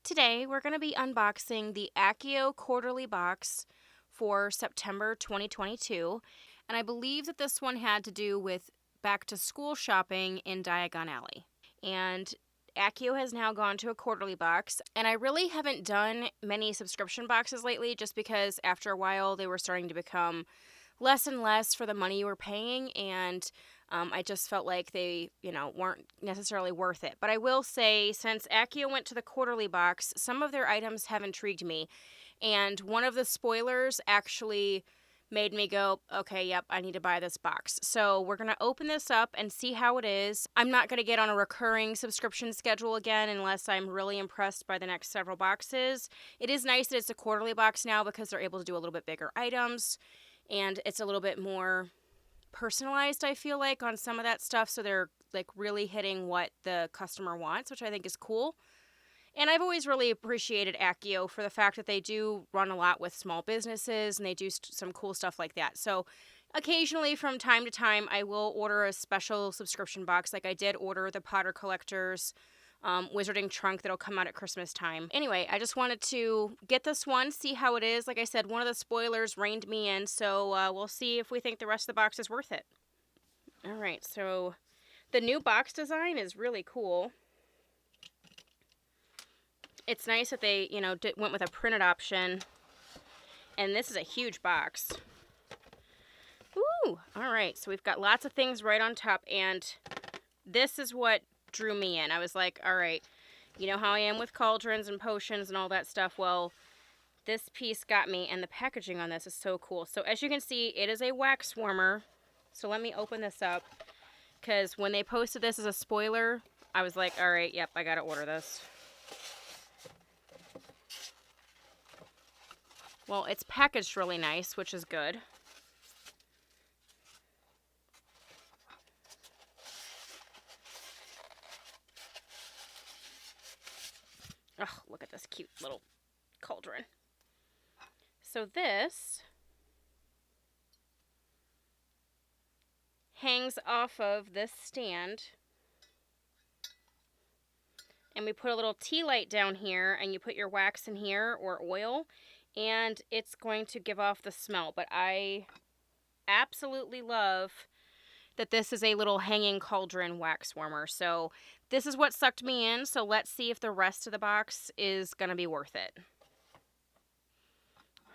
Today, we're going to be unboxing the Accio quarterly box for September 2022, and I believe that this one had to do with back-to-school shopping in Diagon Alley. And Accio has now gone to a quarterly box, and I really haven't done many subscription boxes lately just because after a while they were starting to become less and less for the money you were paying, and I just felt like they, weren't necessarily worth it. But I will say, since Accio went to the quarterly box, some of their items have intrigued me, and one of the spoilers actually made me go, okay, yep, I need to buy this box. So we're going to open this up and see how it is. I'm not going to get on a recurring subscription schedule again unless I'm really impressed by the next several boxes. It is nice that it's a quarterly box now because they're able to do a little bit bigger items, and it's a little bit more personalized, I feel like, on some of that stuff. So they're like really hitting what the customer wants, which I think is cool. And I've always really appreciated Accio for the fact that they do run a lot with small businesses and they do some cool stuff like that. So occasionally from time to time, I will order a special subscription box. Like I did order the Potter Collector's Wizarding Trunk that'll come out at Christmas time. Anyway, I just wanted to get this one, see how it is. Like I said, one of the spoilers reined me in, so we'll see if we think the rest of the box is worth it. All right, so the new box design is really cool. It's nice that they, went with a printed option. And this is a huge box. Ooh, all right. So we've got lots of things right on top. And this is what drew me in. I was like, all right, you know how I am with cauldrons and potions and all that stuff. Well, this piece got me. And the packaging on this is so cool. So as you can see, it is a wax warmer. So let me open this up. Because when they posted this as a spoiler, I was like, all right, yep, I got to order this. Well, it's packaged really nice, which is good. Oh, look at this cute little cauldron. So this hangs off of this stand. And we put a little tea light down here, and you put your wax in here or oil, and it's going to give off the smell. But I absolutely love that this is a little hanging cauldron wax warmer. So this is what sucked me in. So let's see if the rest of the box is going to be worth it.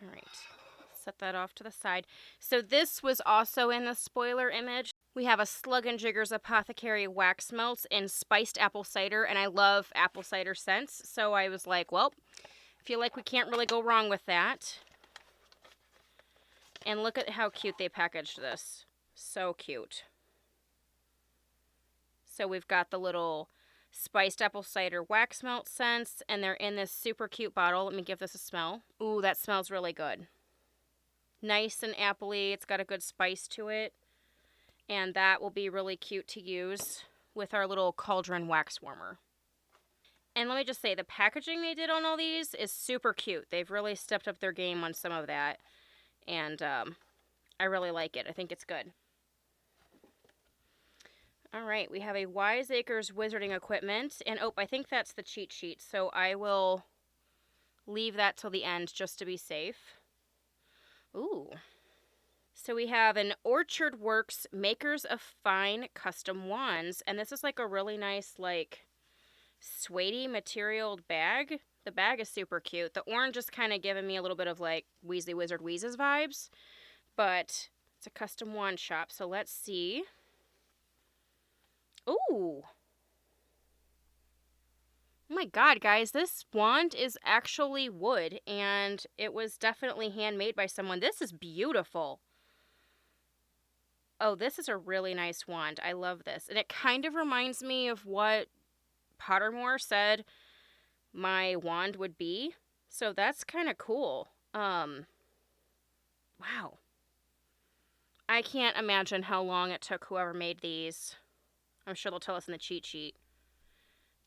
All right, set that off to the side. So this was also in the spoiler image. We have a Slug and Jiggers Apothecary Wax Melts in Spiced Apple Cider, and I love apple cider scents. So I was like, well, I feel like we can't really go wrong with that. And look at how cute they packaged this. So cute. So we've got the little spiced apple cider wax melt scents, and they're in this super cute bottle. Let me give this a smell. Ooh, that smells really good. Nice and appley. It's got a good spice to it. And that will be really cute to use with our little cauldron wax warmer. And let me just say, the packaging they did on all these is super cute. They've really stepped up their game on some of that. And I really like it. I think it's good. All right, we have a Wiseacres Wizarding Equipment. And I think that's the cheat sheet. So I will leave that till the end just to be safe. Ooh. So we have an Orchard Works Makers of Fine Custom Wands. And this is like a really nice, like, suede materialed bag. The bag is super cute. The orange is kind of giving me a little bit of like Weasley Wizard Wheezes vibes. But it's a custom wand shop. So let's see. Ooh. Oh my god, guys. This wand is actually wood. And it was definitely handmade by someone. This is beautiful. Oh, this is a really nice wand. I love this. And it kind of reminds me of what Pottermore said my wand would be. So that's kind of cool. Wow. I can't imagine how long it took whoever made these. I'm sure they'll tell us in the cheat sheet.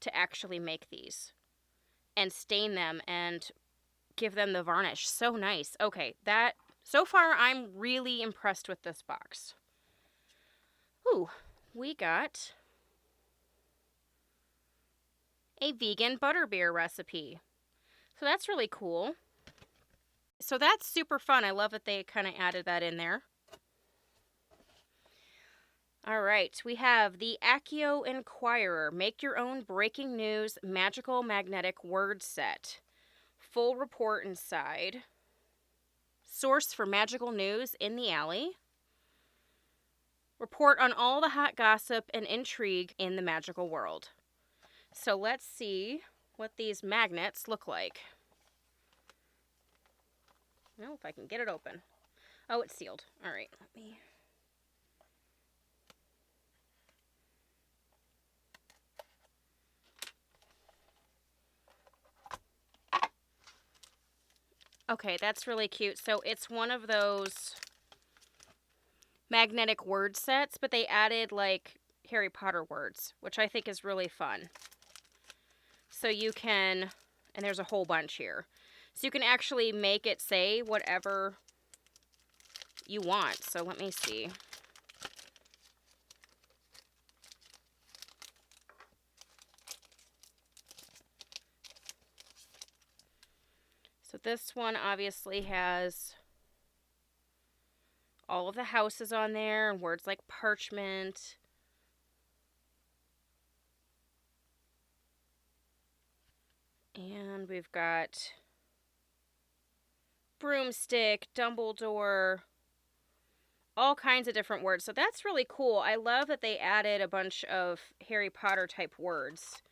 To actually make these. And stain them and give them the varnish. So nice. Okay, so far I'm really impressed with this box. Ooh, we got a vegan butterbeer recipe. So that's really cool. So that's super fun. I love that they kind of added that in there. All right, we have the Accio Inquirer. Make your own breaking news magical magnetic word set. Full report inside. Source for magical news in the alley. Report on all the hot gossip and intrigue in the magical world. So let's see what these magnets look like. I don't know if I can get it open. Oh, it's sealed. All right, let me... Okay, that's really cute. So it's one of those magnetic word sets, but they added like Harry Potter words, which I think is really fun. So you can, and there's a whole bunch here. So you can actually make it say whatever you want. So let me see. So this one obviously has all of the houses on there and words like parchment. And we've got broomstick, Dumbledore, all kinds of different words. So that's really cool. I love that they added a bunch of Harry Potter type words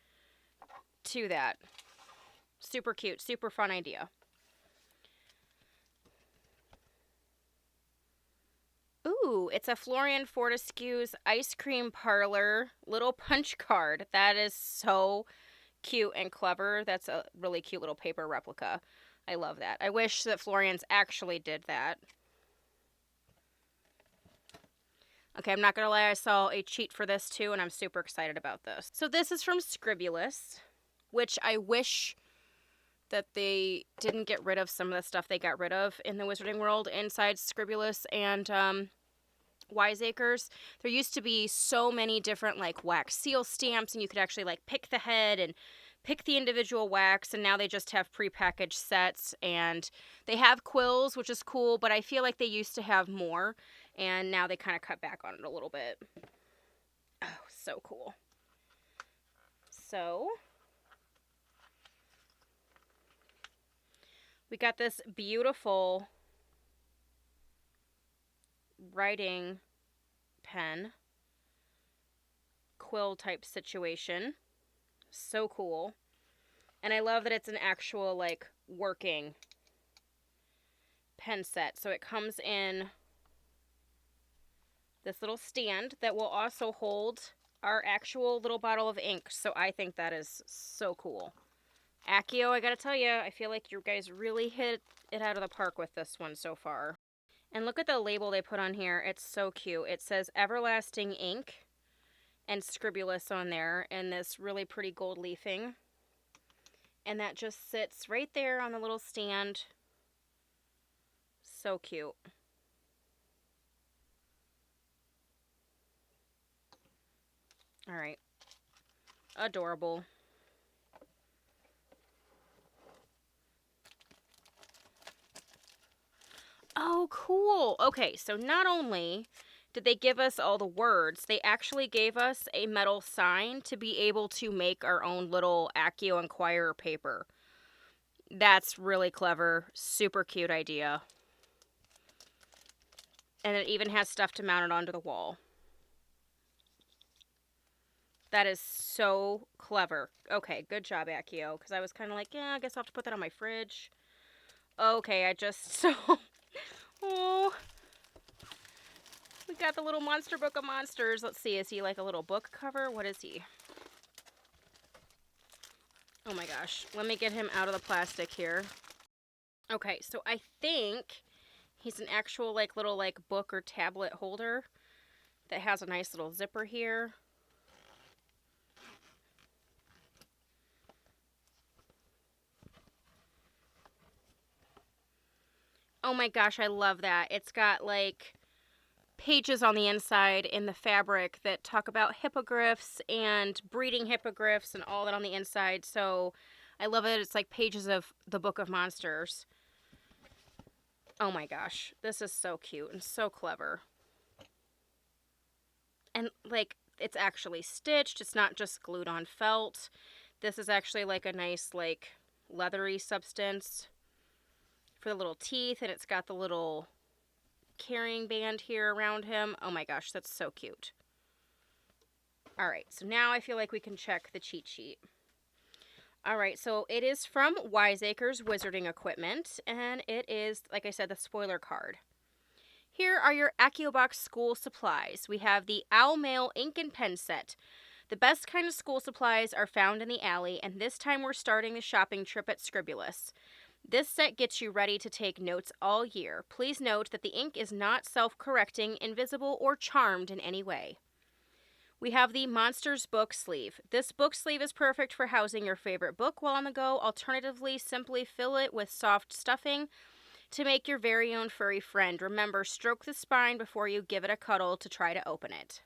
to that. Super cute, super fun idea. Ooh, it's a Florian Fortescue's Ice Cream Parlor little punch card. That is so cute and clever. That's a really cute little paper replica. I love that. I wish that Florian's actually did that. Okay, I'm not going to lie, I saw a cheat for this too, and I'm super excited about this. So this is from Scribulous, which I wish that they didn't get rid of some of the stuff they got rid of in the Wizarding World inside Scribulous and Wiseacres. There used to be so many different like wax seal stamps, and you could actually like pick the head and pick the individual wax, and now they just have prepackaged sets, and they have quills, which is cool, but I feel like they used to have more, and now they kind of cut back on it a little bit. Oh, so cool. So we got this beautiful writing pen, quill type situation. So cool. And I love that it's an actual like working pen set. So it comes in this little stand that will also hold our actual little bottle of ink. So I think that is so cool. Accio, I gotta tell you, I feel like you guys really hit it out of the park with this one so far. And look at the label they put on here. It's so cute. It says Everlasting Ink and Scribulous on there, and this really pretty gold leafing. And that just sits right there on the little stand. So cute. All right. Adorable. Oh, cool. Okay, so not only did they give us all the words, they actually gave us a metal sign to be able to make our own little Accio Inquirer paper. That's really clever. Super cute idea. And it even has stuff to mount it onto the wall. That is so clever. Okay, good job, Accio. Because I was kind of like, yeah, I guess I'll have to put that on my fridge. Okay, I just so... Oh, we got the little Monster Book of Monsters. Let's see, is he like a little book cover? What is he? Oh my gosh, let me get him out of the plastic here. Okay, so I think he's an actual like little like book or tablet holder that has a nice little zipper here. Oh my gosh, I love that. It's got like pages on the inside in the fabric that talk about hippogriffs and breeding hippogriffs and all that on the inside. So I love it. It's like pages of the Book of Monsters. Oh my gosh. This is so cute and so clever. And like, it's actually stitched. It's not just glued on felt. This is actually like a nice, like, leathery substance for the little teeth. And it's got the little carrying band here around him. Oh my gosh, that's so cute. All right, so now I feel like we can check the cheat sheet. All right, so it is from Wiseacres Wizarding Equipment, and it is, like I said, the spoiler card. Here are your Accio Box school supplies. We have the Owl Mail ink and pen set. The best kind of school supplies are found in the alley, and this time we're starting the shopping trip at Scribulus. This set gets you ready to take notes all year. Please note that the ink is not self-correcting, invisible, or charmed in any way. We have the Monsters book sleeve. This book sleeve is perfect for housing your favorite book while on the go. Alternatively, simply fill it with soft stuffing to make your very own furry friend. Remember, stroke the spine before you give it a cuddle to try to open it.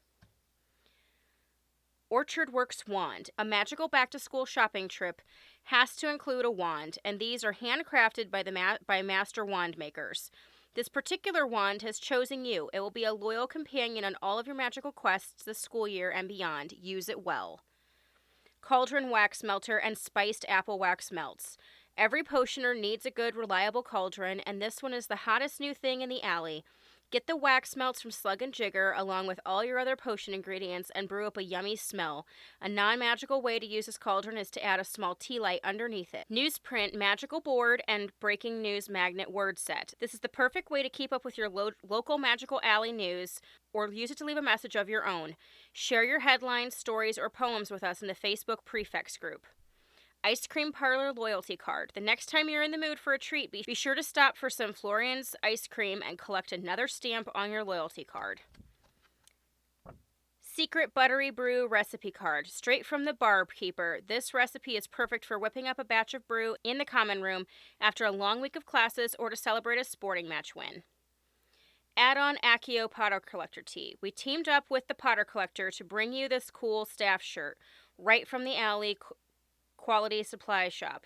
Orchard Works Wand. A magical back-to-school shopping trip has to include a wand, and these are handcrafted by master wand makers. This particular wand has chosen you. It will be a loyal companion on all of your magical quests this school year and beyond. Use it well. Cauldron Wax Melter and Spiced Apple Wax Melts. Every potioner needs a good, reliable cauldron, and this one is the hottest new thing in the alley. Get the wax melts from Slug and Jigger along with all your other potion ingredients and brew up a yummy smell. A non-magical way to use this cauldron is to add a small tea light underneath it. Newsprint, magical board, and breaking news magnet word set. This is the perfect way to keep up with your local magical alley news or use it to leave a message of your own. Share your headlines, stories, or poems with us in the Facebook Prefects group. Ice Cream Parlor Loyalty Card. The next time you're in the mood for a treat, be sure to stop for some Florian's ice cream and collect another stamp on your loyalty card. Secret Buttery Brew Recipe Card. Straight from the barkeeper. This recipe is perfect for whipping up a batch of brew in the common room after a long week of classes or to celebrate a sporting match win. Add-on Accio Potter Collector Tee. We teamed up with the Potter Collector to bring you this cool staff shirt right from the alley quality supply shop.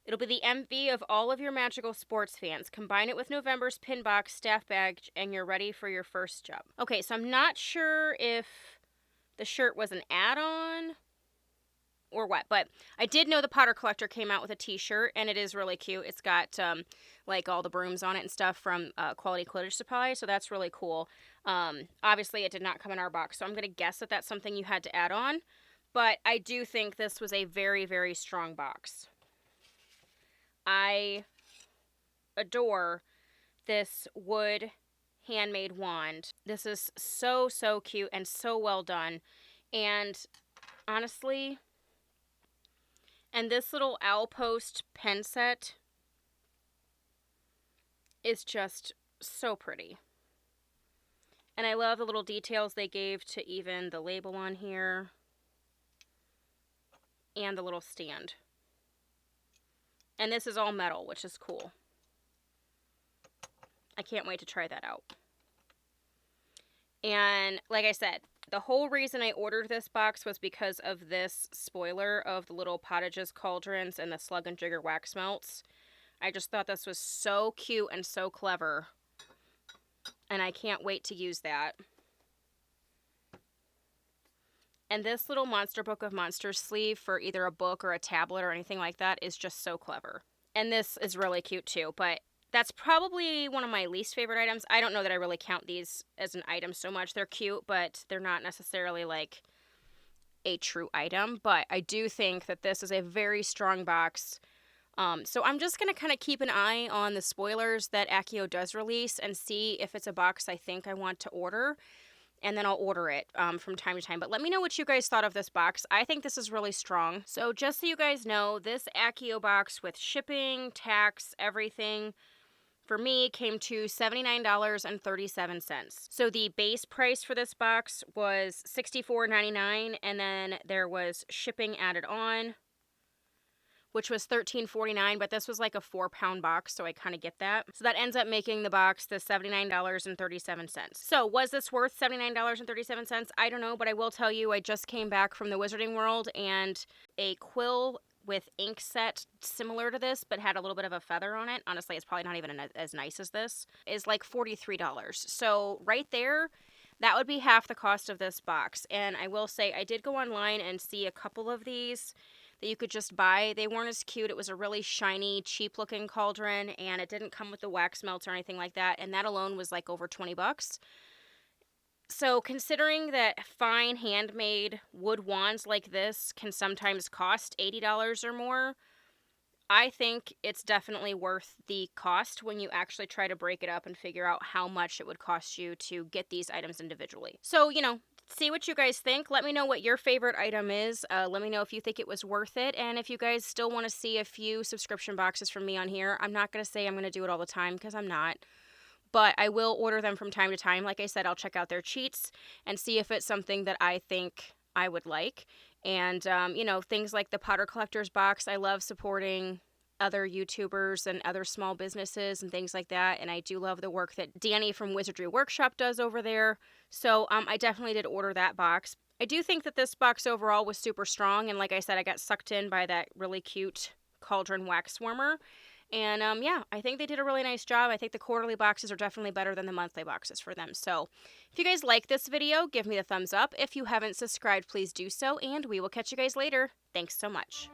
It'll be the envy of all of your magical sports fans. Combine it with November's pin box staff bag and you're ready for your first job. Okay, so I'm not sure if the shirt was an add-on or what, but I did know the Potter Collector came out with a t-shirt and it is really cute. It's got like all the brooms on it and stuff from Quality Quidditch Supply, so that's really cool. Obviously it did not come in our box, so I'm going to guess that that's something you had to add on. But I do think this was a very, very strong box. I adore this wood handmade wand. This is so, so cute and so well done. And honestly, and this little owl post pen set is just so pretty. And I love the little details they gave to even the label on here. And the little stand. And this is all metal, which is cool. I can't wait to try that out. And like I said, the whole reason I ordered this box was because of this spoiler of the little potages, cauldrons, and the Slug and Jigger wax melts. I just thought this was so cute and so clever. And I can't wait to use that. And this little Monster Book of Monsters sleeve for either a book or a tablet or anything like that is just so clever. And this is really cute too, but that's probably one of my least favorite items. I don't know that I really count these as an item so much. They're cute, but they're not necessarily like a true item. But I do think that this is a very strong box. So I'm just going to kind of keep an eye on the spoilers that Accio does release and see if it's a box I think I want to order. And then I'll order it from time to time. But let me know what you guys thought of this box. I think this is really strong. So just so you guys know, this Accio box with shipping, tax, everything, for me came to $79.37. So the base price for this box was $64.99, and then there was shipping added on, which was $13.49, but this was like a 4-pound box, so I kind of get that. So that ends up making the box the $79.37. So was this worth $79.37? I don't know, but I will tell you, I just came back from the Wizarding World, and a Quill with ink set similar to this, but had a little bit of a feather on it. Honestly, it's probably not even as nice as this. Is like $43. So right there, that would be half the cost of this box. And I will say, I did go online and see a couple of these that you could just buy. They weren't as cute. It was a really shiny, cheap-looking cauldron, and it didn't come with the wax melts or anything like that. And that alone was like over 20 bucks. So considering that fine handmade wood wands like this can sometimes cost $80 or more, I think it's definitely worth the cost when you actually try to break it up and figure out how much it would cost you to get these items individually. So, see what you guys think. Let me know what your favorite item is. Let me know if you think it was worth it. And if you guys still want to see a few subscription boxes from me on here, I'm not going to say I'm going to do it all the time because I'm not. But I will order them from time to time. Like I said, I'll check out their cheats and see if it's something that I think I would like. And, things like the Potter Collector's box, I love supporting other YouTubers and other small businesses and things like that. And I do love the work that Danny from Wizardry Workshop does over there. So I definitely did order that box. I do think that this box overall was super strong. And like I said, I got sucked in by that really cute Cauldron wax warmer. And I think they did a really nice job. I think the quarterly boxes are definitely better than the monthly boxes for them. So if you guys like this video, give me the thumbs up. If you haven't subscribed, please do so. And we will catch you guys later. Thanks so much.